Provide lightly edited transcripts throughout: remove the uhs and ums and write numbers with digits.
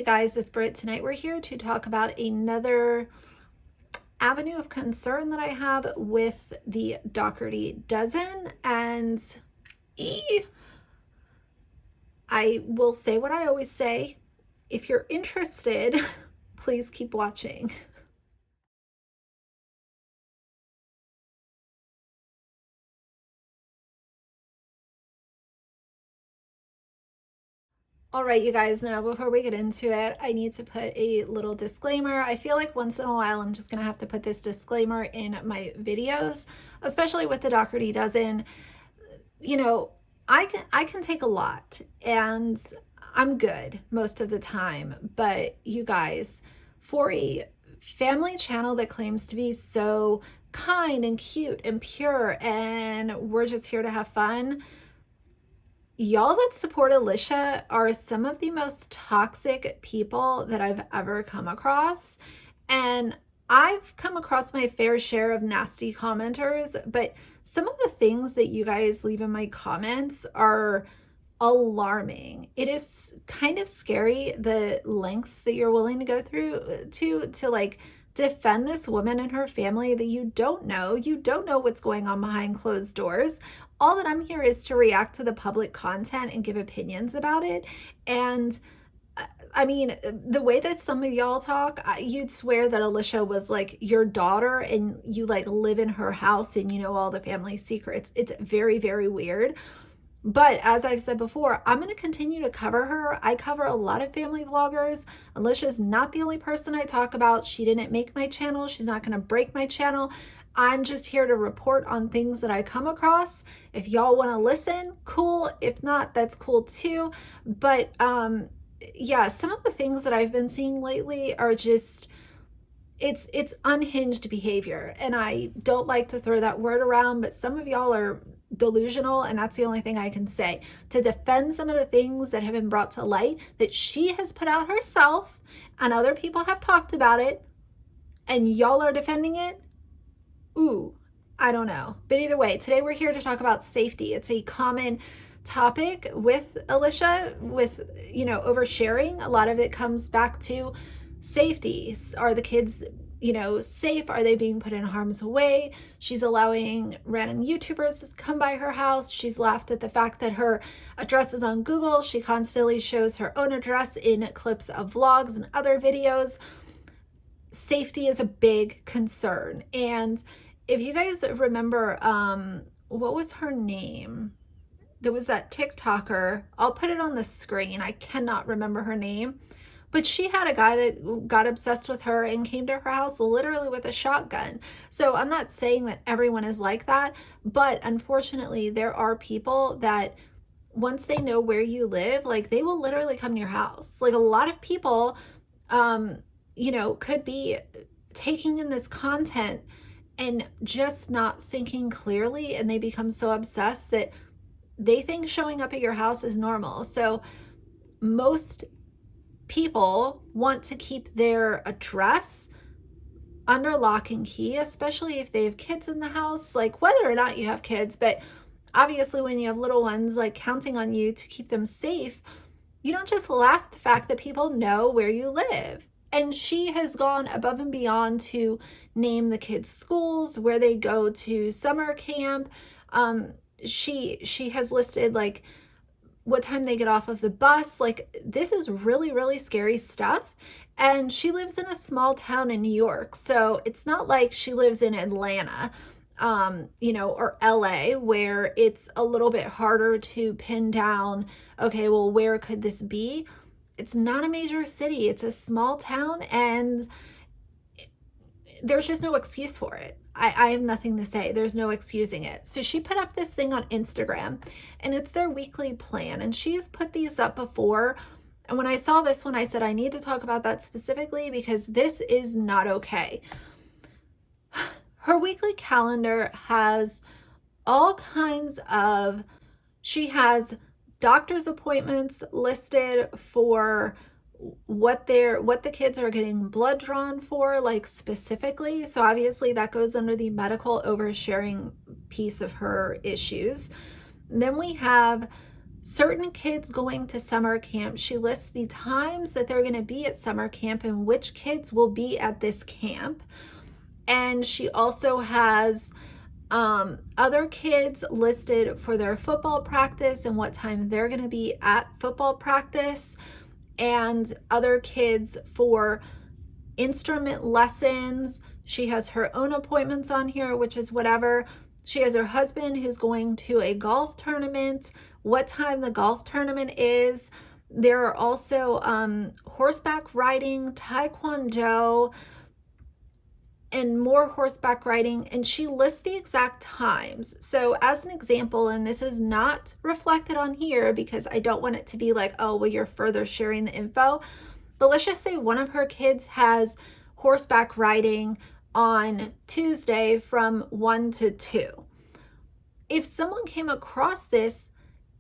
you guys, it's Britt. Tonight we're here to talk about another avenue of concern that I have with the Dougherty Dozen. And I will say what I always say. If you're interested, please keep watching. All right, you guys, now before we get into it, I need to put a little disclaimer. I feel like once in a while, I'm just going to have to put this disclaimer in my videos, especially with the Dougherty Dozen. You know, I can take a lot and I'm good most of the time, but you guys, for a family channel that claims to be so kind and cute and pure and we're just here to have fun, y'all that support Alicia are some of the most toxic people that I've ever come across. And I've come across my fair share of nasty commenters, but some of the things that you guys leave in my comments are alarming. It is kind of scary the lengths that you're willing to go through to like defend this woman and her family that you don't know. You don't know what's going on behind closed doors. All that I'm here is to react to the public content and give opinions about it. And I mean, the way that some of y'all talk, you'd swear that Alicia was like your daughter and you like live in her house and you know all the family secrets. It's very, very weird. But as I've said before, I'm going to continue to cover her. I cover a lot of family vloggers. Alicia's not the only person I talk about. She didn't make my channel. She's not going to break my channel. I'm just here to report on things that I come across. If y'all want to listen, cool. If not, that's cool too. But yeah, some of the things that I've been seeing lately are just, it's unhinged behavior. And I don't like to throw that word around, but some of y'all are delusional, and that's the only thing I can say to defend some of the things that have been brought to light that she has put out herself and other people have talked about it and y'all are defending it. Ooh, I don't know. But either way, today we're here to talk about safety. It's a common topic with Alicia, with, you know, oversharing. A lot of it comes back to safety. Are the kids, you know, safe? Are they being put in harm's way? She's allowing random YouTubers to come by her house. She's laughed at the fact that her address is on Google. She constantly shows her own address in clips of vlogs and other videos. Safety is a big concern. And if you guys remember, what was her name? There was that TikToker. I'll put it on the screen. I cannot remember her name. But she had a guy that got obsessed with her and came to her house literally with a shotgun. So I'm not saying that everyone is like that, but unfortunately there are people that once they know where you live, like they will literally come to your house. Like a lot of people, you know, could be taking in this content and just not thinking clearly, and they become so obsessed that they think showing up at your house is normal. So most people want to keep their address under lock and key, especially if they have kids in the house, like whether or not you have kids, but obviously when you have little ones, like counting on you to keep them safe, you don't just laugh at the fact that people know where you live. And she has gone above and beyond to name the kids' schools, where they go to summer camp. She has listed like what time they get off of the bus. Like this is really, really scary stuff. And she lives in a small town in New York. So it's not like she lives in Atlanta, you know, or LA, where it's a little bit harder to pin down, okay, well, where could this be? It's not a major city. It's a small town, and there's just no excuse for it. I have nothing to say. There's no excusing it. So she put up this thing on Instagram, and it's their weekly plan. And she's put these up before. And when I saw this one, I said, I need to talk about that specifically because this is not okay. Her weekly calendar has all kinds of, she has doctor's appointments listed for what the kids are getting blood drawn for, like specifically. So obviously that goes under the medical oversharing piece of her issues. And then we have certain kids going to summer camp. She lists the times that they're going to be at summer camp and which kids will be at this camp. And she also has other kids listed for their football practice and what time they're going to be at football practice, and other kids for instrument lessons. She has her own appointments on here, which is whatever. She has her husband who's going to a golf tournament, what time the golf tournament is. There are also horseback riding, taekwondo, and more horseback riding, and she lists the exact times. So as an example, and this is not reflected on here because I don't want it to be like, oh, well, you're further sharing the info, but let's just say one of her kids has horseback riding on Tuesday from 1 to 2. If someone came across this,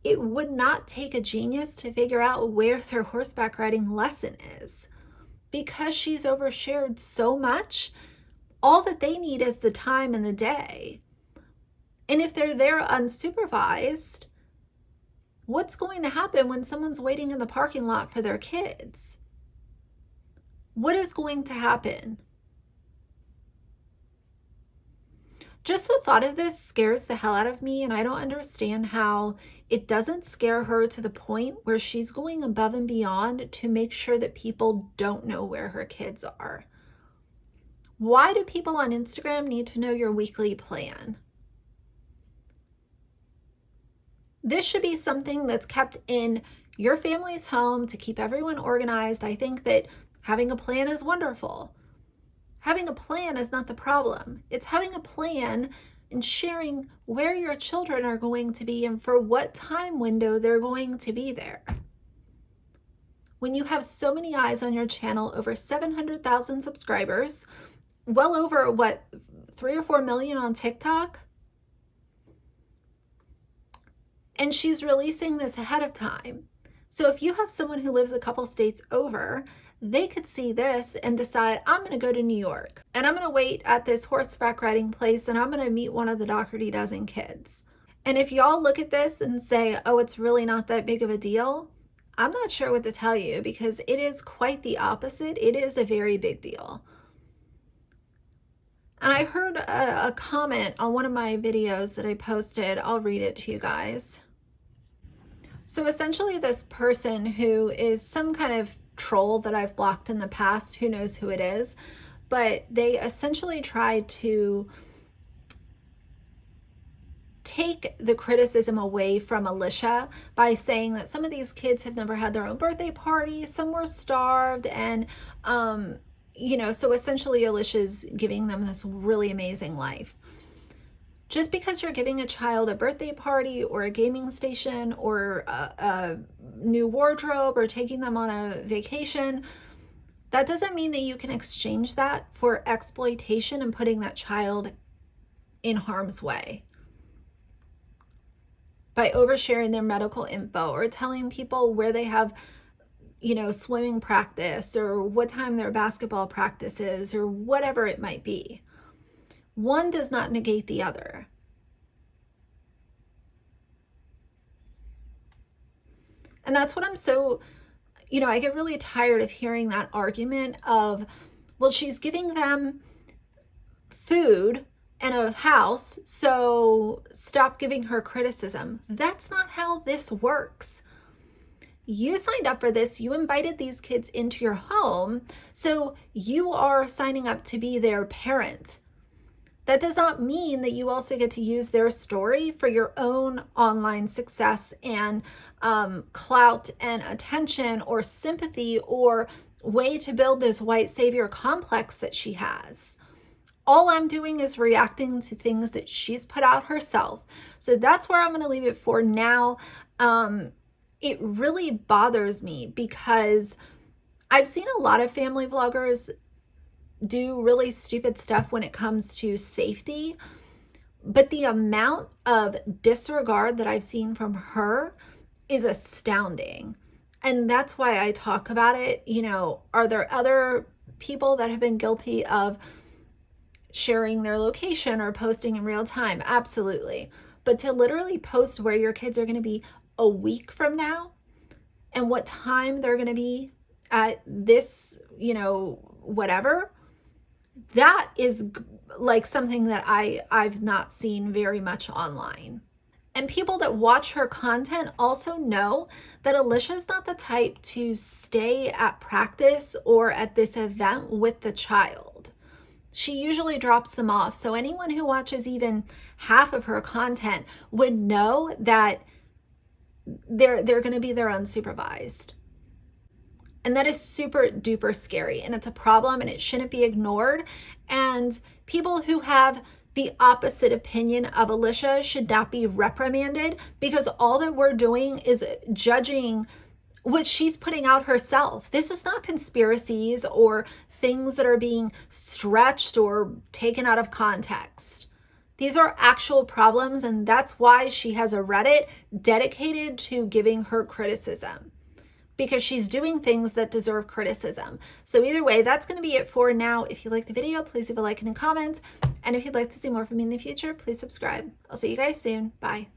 it would not take a genius to figure out where their horseback riding lesson is. Because she's overshared so much, all that they need is the time and the day. And if they're there unsupervised, what's going to happen when someone's waiting in the parking lot for their kids? What is going to happen? Just the thought of this scares the hell out of me, and I don't understand how it doesn't scare her to the point where she's going above and beyond to make sure that people don't know where her kids are. Why do people on Instagram need to know your weekly plan? This should be something that's kept in your family's home to keep everyone organized. I think that having a plan is wonderful. Having a plan is not the problem. It's having a plan and sharing where your children are going to be and for what time window they're going to be there. When you have so many eyes on your channel, over 700,000 subscribers, well over, 3 or 4 million on TikTok? And she's releasing this ahead of time. So if you have someone who lives a couple states over, they could see this and decide, I'm going to go to New York and I'm going to wait at this horseback riding place and I'm going to meet one of the Dougherty Dozen kids. And if y'all look at this and say, oh, it's really not that big of a deal, I'm not sure what to tell you, because it is quite the opposite. It is a very big deal. And I heard a comment on one of my videos that I posted. I'll read it to you guys. So essentially this person, who is some kind of troll that I've blocked in the past, who knows who it is, but they essentially tried to take the criticism away from Alicia by saying that some of these kids have never had their own birthday party, some were starved, and so essentially Alicia's giving them this really amazing life. Just because you're giving a child a birthday party or a gaming station or a new wardrobe or taking them on a vacation, that doesn't mean that you can exchange that for exploitation and putting that child in harm's way by oversharing their medical info or telling people where they have swimming practice or what time their basketball practice is or whatever it might be. One does not negate the other. And that's what I'm so, I get really tired of hearing that argument of, well, she's giving them food and a house, so stop giving her criticism. That's not how this works. You signed up for this, you invited these kids into your home, so you are signing up to be their parent. That does not mean that you also get to use their story for your own online success and clout and attention or sympathy or way to build this white savior complex that she has. All I'm doing is reacting to things that she's put out herself. So that's where I'm going to leave it for now. It really bothers me because I've seen a lot of family vloggers do really stupid stuff when it comes to safety, but the amount of disregard that I've seen from her is astounding. And that's why I talk about it. Are there other people that have been guilty of sharing their location or posting in real time? Absolutely. But to literally post where your kids are going to be a week from now and what time they're going to be at this, you know, whatever, that is like something that I've not seen very much online. And people that watch her content also know that Alicia's not the type to stay at practice or at this event with the child. She usually drops them off. So anyone who watches even half of her content would know that they're going to be there unsupervised. And that is super duper scary, and it's a problem, and it shouldn't be ignored. And people who have the opposite opinion of Alicia should not be reprimanded, because all that we're doing is judging what she's putting out herself. This is not conspiracies or things that are being stretched or taken out of context. These are actual problems, and that's why she has a Reddit dedicated to giving her criticism, because she's doing things that deserve criticism. So either way, that's going to be it for now. If you like the video, please leave a like and a comment. And if you'd like to see more from me in the future, please subscribe. I'll see you guys soon. Bye.